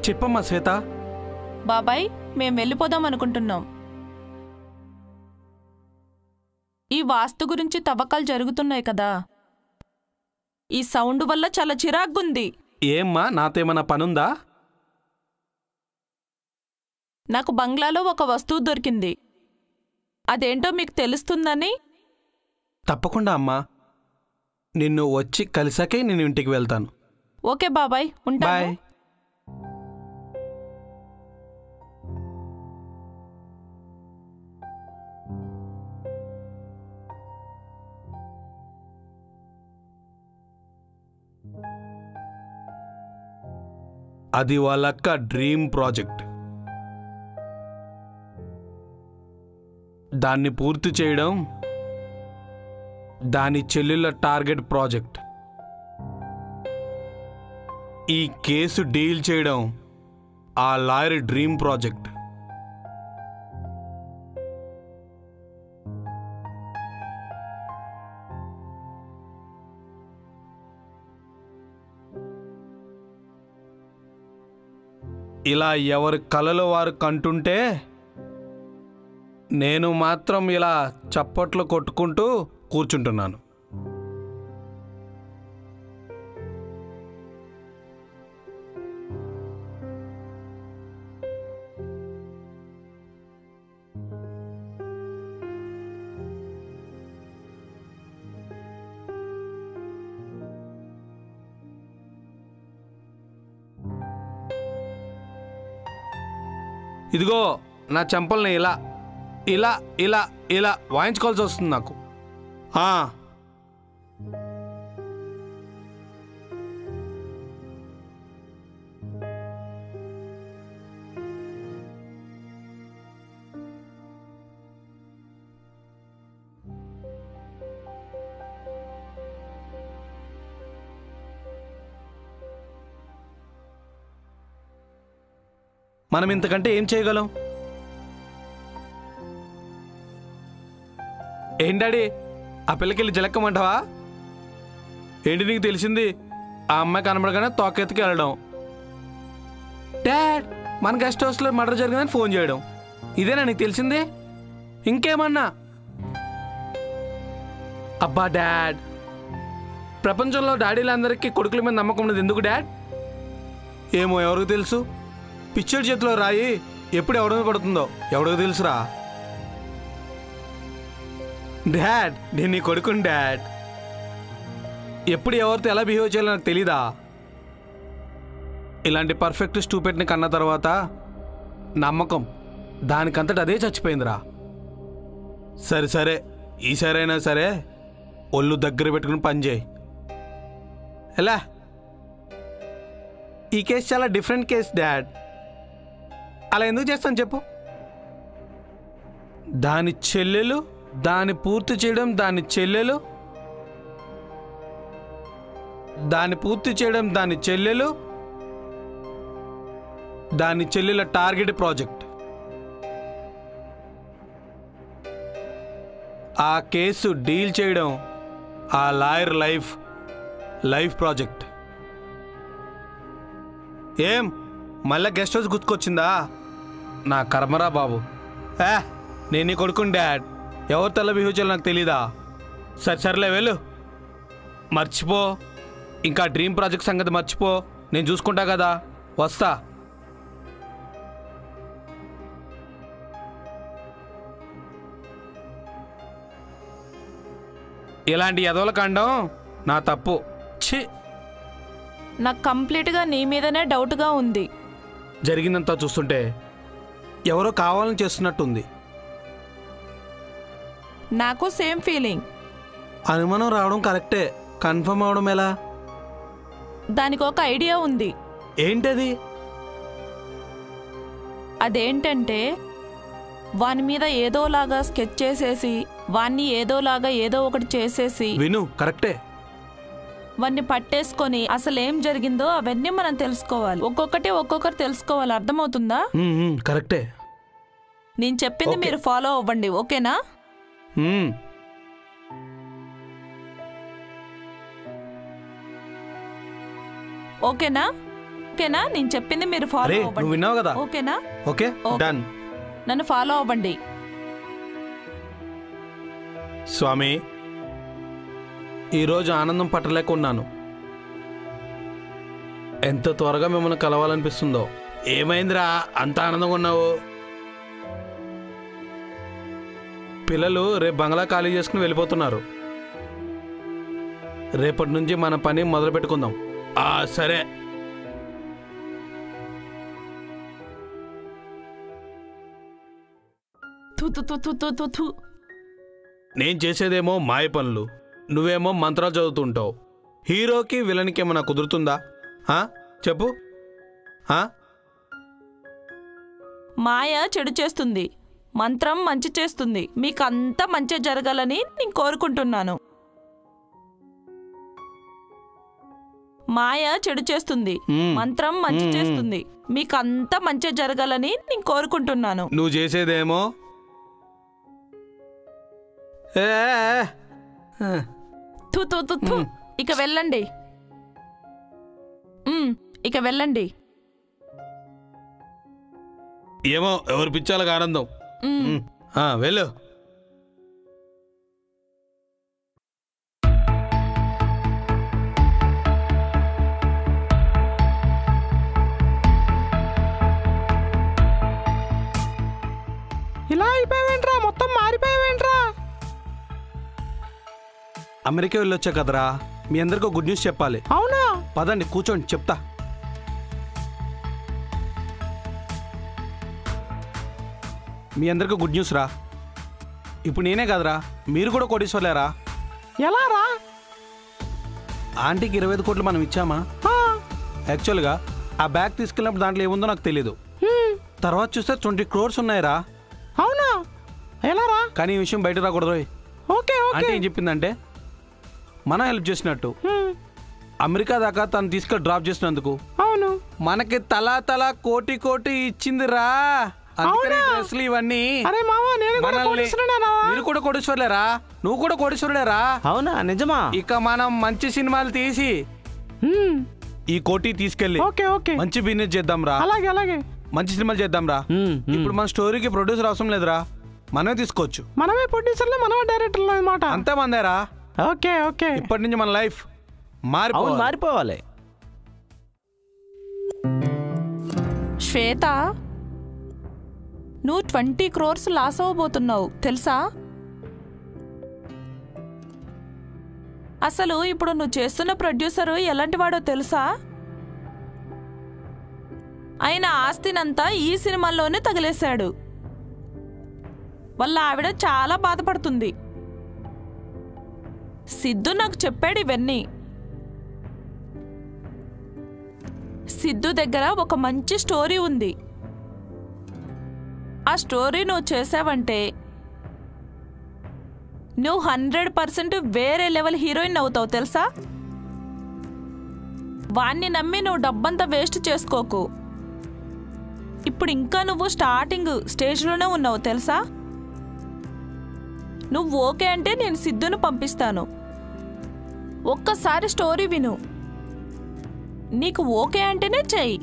చెప్పమ్మా శ్వేత. బాబాయ్, మేం వెళ్ళిపోదాం అనుకుంటున్నాం. ఈ వాస్తు గురించి తవ్వకాలు జరుగుతున్నాయి కదా, ఈ సౌండ్ వల్ల చాలా చిరాగ్గుంది. ఏమ్మా, నాతో ఏమన్నా పనుందా? నాకు బంగ్లాలో ఒక వస్తువు దొరికింది, అదేంటో మీకు తెలుస్తుందని. తప్పకుండా అమ్మా, నిన్ను వచ్చి కలిసాకే నేను ఇంటికి వెళ్తాను. ఓకే బాబాయ్, ఉంటాను. బాయ్. అది వాళ్ళక్క డ్రీమ్ ప్రాజెక్ట్. దాన్ని పూర్తి చేయడం దాని చెల్లెళ్ళ టార్గెట్ ప్రాజెక్ట్. ఈ కేసు డీల్ చేయడం ఆ లాయర్ డ్రీమ్ ప్రాజెక్ట్. ఇలా ఎవరి కలలో వారు కంటుంటే నేను మాత్రం ఇలా చప్పట్లు కొట్టుకుంటూ కూర్చుంటున్నాను. ఇదిగో నా చెంపల్ని ఇలా ఇలా ఇలా ఇలా వాయించుకోవాల్సి వస్తుంది నాకు. మనం ఇంతకంటే ఏం చేయగలం? ఏం డాడీ, ఆ పిల్లకెళ్ళి జలక్కమంటావా ఏంటి? నీకు తెలిసింది ఆ అమ్మాయి కనబడగానే తోకెత్తికి వెళ్ళడం, డాడ్ మన గెస్ట్ హౌస్లో మర్డర్ జరిగిందని ఫోన్ చేయడం, ఇదేనా నీకు తెలిసింది? ఇంకేమన్నా? అబ్బా డాడ్, ప్రపంచంలో డాడీలందరికీ కొడుకుల మీద నమ్మకం ఉన్నది ఎందుకు డాడ్? ఏమో, ఎవరికి తెలుసు? పిచ్చడి చేతిలో రాయి ఎప్పుడు ఎవరి మీద పడుతుందో ఎవరికి తెలుసురా. డాడ్, నేను నీ కొడుకుని డాడ్. ఎప్పుడు ఎవరితో ఎలా బిహేవ్ చేయాలో నాకు తెలీదా? ఇలాంటి పర్ఫెక్ట్ స్టూపిడ్ని కన్న తర్వాత నమ్మకం దానికంతటి అదే చచ్చిపోయిందిరా. సరే సరే, ఈసారైనా సరే ఒళ్ళు దగ్గర పెట్టుకుని పని చేయి. ఎలా? ఈ కేసు చాలా డిఫరెంట్ కేసు డాడ్. అలా ఎందుకు చేస్తాను చెప్పు? దాని చెల్లెలు దాన్ని పూర్తి చేయడం, దాని చెల్లెలు దాన్ని పూర్తి చేయడం, దాని చెల్లెలు దాని చెల్లెల టార్గెట్ ప్రాజెక్ట్. ఆ కేసు డీల్ చేయడం ఆ లాయర్ లైఫ్ ప్రాజెక్ట్. ఏం మళ్ళా గెస్ట్ హౌస్ గుర్తుకొచ్చిందా? నా కర్మరా బాబు. నేను నీ కొడుకుని డాడ్, ఎవరు తెల్ల బిహేవ్ చేయాలో నాకు తెలీదా? సర్లే వెళ్ళు, మర్చిపో. ఇంకా డ్రీమ్ ప్రాజెక్ట్ సంగతి మర్చిపో, నేను చూసుకుంటా కదా, వస్తా. ఇలాంటి ఎదవల కాండం నా తప్పు. ఛీ, నాకు కంప్లీట్గా నీ మీదనే డౌట్గా ఉంది. జరిగిందంతా చూస్తుంటే ఎవరో కావాలని చేస్తున్నట్టుంది. నాకు సేమ్ ఫీలింగ్. అనుమానం రావడం కరెక్టే, కన్ఫర్మ్ అవడం ఎలా? దానికి ఒక ఐడియా ఉంది. ఏంటది? అదేంటంటే వాని మీద ఏదోలాగా స్కెచ్ చేసేసి, వాన్ని ఏదోలాగా ఏదో ఒకటి చేసేసి, విను కరెక్టే, వాన్ని పట్టేసుకొని అసలేం జరిగిందో అవన్నీ మనం తెలుసుకోవాలి. ఒక్కొక్కరు తెలుసుకోవాలి. అర్థమవుతుందా? కరెక్టే. నేను చెప్పింది మీరు ఫాలో అవ్వండి, ఓకేనా? ఓకేనా? ఓకేనా? నేను చెప్పింది మీరు ఫాలో అరే నువ్వు అవ్వండి. విన్నావు కదా? ఓకేనా? Okay done. నన్ను ఫాలో అవ్వండి. స్వామి, ఈరోజు ఆనందం పట్టలేకున్నాను. ఎంత త్వరగా మిమ్మల్ని కలవాలనిపిస్తుందో. ఏమైందిరా అంత ఆనందంగా ఉన్నావు? పిల్లలు రేపు బంగ్లా ఖాళీ చేసుకుని వెళ్ళిపోతున్నారు. రేపటి నుంచి మన పని మొదలు పెట్టుకుందాం. సరే. నేను చేసేదేమో మాయ పనులు, నువ్వేమో మంత్రాలు చదువుతుంటావు. హీరోకి విలన్కి ఏమన్నా కుదురుతుందా? చెప్పు. మాయ చెడు చేస్తుంది, మంత్రం మంచి చేస్తుంది. మీకంతా మంచి జరగాలని నేను కోరుకుంటున్నాను. మాయ చెడు చేస్తుంది, మంత్రం మంచి చేస్తుంది. మీకంతా మంచి జరగాలని నేను కోరుకుంటున్నాను. నువ్వు చేసేదేమో ఇక వెళ్ళండి. ఇక వెళ్ళండి. ఏమో ఎవరు పిచ్చాలకు ఆనందం. వెళ్ళు. ఇలా అయిపోయావేంట్రా? మొత్తం మారిపోయావేంట్రా? అమెరికా వెళ్ళొచ్చా కదరా, మీ అందరికీ గుడ్ న్యూస్ చెప్పాలి. అవునా? పదండి కూర్చోండి చెప్తా. మీ అందరికీ గుడ్ న్యూస్ రా. ఇప్పుడు నేనే కదరా, మీరు కూడా కోటీశ్వర్లేరా. ఎలా రా? ఆంటీకి 25 కోట్లు మనం ఇచ్చామా? యాక్చువల్గా ఆ బ్యాగ్ తీసుకెళ్ళినప్పుడు దాంట్లో ఏముందో నాకు తెలీదు. తర్వాత చూస్తే 20 crores ఉన్నాయిరా. అవునా? ఎలా రా? కానీ ఈ విషయం బయట రాకూడదు. ఓకే అంటే ఏం చెప్పిందంటే, మనం హెల్ప్ చేసినట్టు అమెరికా దాకా తను తీసుకెళ్ళి డ్రాప్ చేసినందుకు అవును మనకి తలా కోటి ఇచ్చిందిరా. డ్రెస్లు ఇవన్నీ. మీరు కూడా కోటీశ్వర్లేరా, నువ్వు కూడా కోటీశ్వరులేరా. అవునా? నిజమా? ఇక మనం మంచి సినిమాలు తీసి ఈ కోటి తీసుకెళ్ళి మంచి బిజినెస్ చేద్దాం రా. అలాగే మంచి సినిమాలు చేద్దాం రా. ఇప్పుడు మన స్టోరీకి ప్రొడ్యూసర్ అవసరం లేదురా, మనమే తీసుకోవచ్చు. మనమే ప్రొడ్యూసర్లు, మనమే డైరెక్టర్లు అన్నమాట. అంతే మందేరా. ఓకే ఇప్పటి నుంచి మన లైఫ్ మారిపోవాలి. శ్వేత, నువ్వు 20 crores లాస్ అవ్వబోతున్నావు తెలుసా? అసలు ఇప్పుడు నువ్వు చేస్తున్న ప్రొడ్యూసరు ఎలాంటి వాడో తెలుసా? ఆయన ఆస్తినంతా ఈ సినిమాల్లోనే తగిలేశాడు. వాళ్ళ ఆవిడ చాలా బాధపడుతుంది. సిద్ధు నాకు చెప్పాడు ఇవన్నీ. సిద్ధు దగ్గర ఒక మంచి స్టోరీ ఉంది. ఆ స్టోరీ నువ్వు చేసావంటే నువ్వు 100% వేరే లెవెల్ హీరోయిన్ అవుతావు తెలుసా? వాణ్ణి నమ్మి నువ్వు డబ్బంతా వేస్ట్ చేసుకోకు. ఇప్పుడు ఇంకా నువ్వు స్టార్టింగ్ స్టేజ్లోనే ఉన్నావు తెలుసా? నువ్వు ఓకే అంటే నేను సిద్ధును పంపిస్తాను. ఒక్కసారి స్టోరీ విను. నీకు ఓకే అంటేనే చెయ్యి.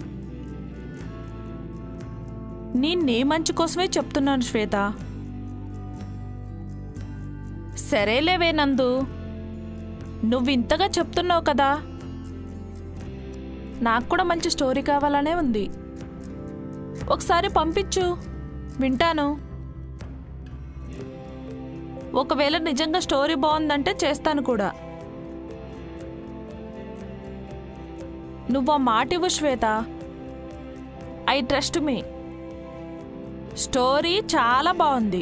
నీ మంచి కోసమే చెప్తున్నాను శ్వేత. సరేలేవే నందు, నువ్వు ఇంతగా చెప్తున్నావు కదా, నాకు కూడా మంచి స్టోరీ కావాలనే ఉంది. ఒకసారి పంపించు, వింటాను. ఒకవేళ నిజంగా స్టోరీ బాగుందంటే చేస్తాను కూడా. నువ్వు ఆ మాట ఇవ్వు Shweta. I trust me. Story చాలా బాగుంది.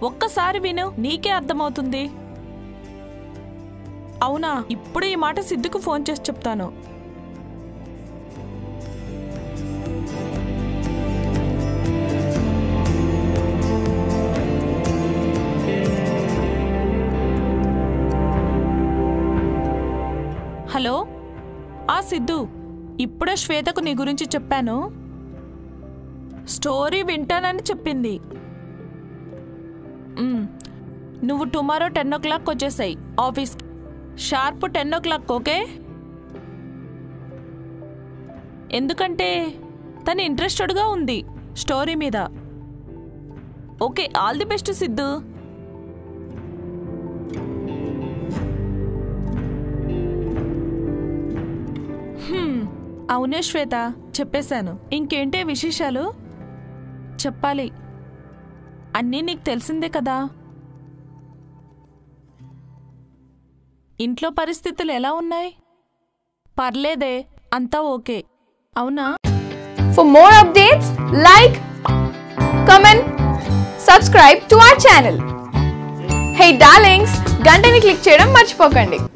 ఒక్కసారి విను, నీకే అర్థమవుతుంది. అవునా? ఇప్పుడు ఈ మాట సిద్ధుకు ఫోన్ చేసి చెప్తాను. హలో, సిద్ధు, ఇప్పుడే శ్వేతకు నీ గురించి చెప్పాను. స్టోరీ వింటానని చెప్పింది. నువ్వు టుమారో 10 o'clock వచ్చేసాయి ఆఫీస్కి. Sharp 10 o'clock, okay? ఎందుకంటే తను ఇంట్రెస్టెడ్గా ఉంది స్టోరీ మీద. Okay, all the best Siddhu. అవునే శ్వేత, చెప్పేశాను. ఇంకేంటే విశేషాలు? చెప్పాలి. అన్నీ నీకు తెలిసిందే కదా. ఇంట్లో పరిస్థితులు ఎలా ఉన్నాయి? పర్లేదే, అంతా ఓకే. అవునా? For more updates, like, comment, subscribe to our channel. Hey darlings, గంటని click చేయడం మర్చిపోకండి.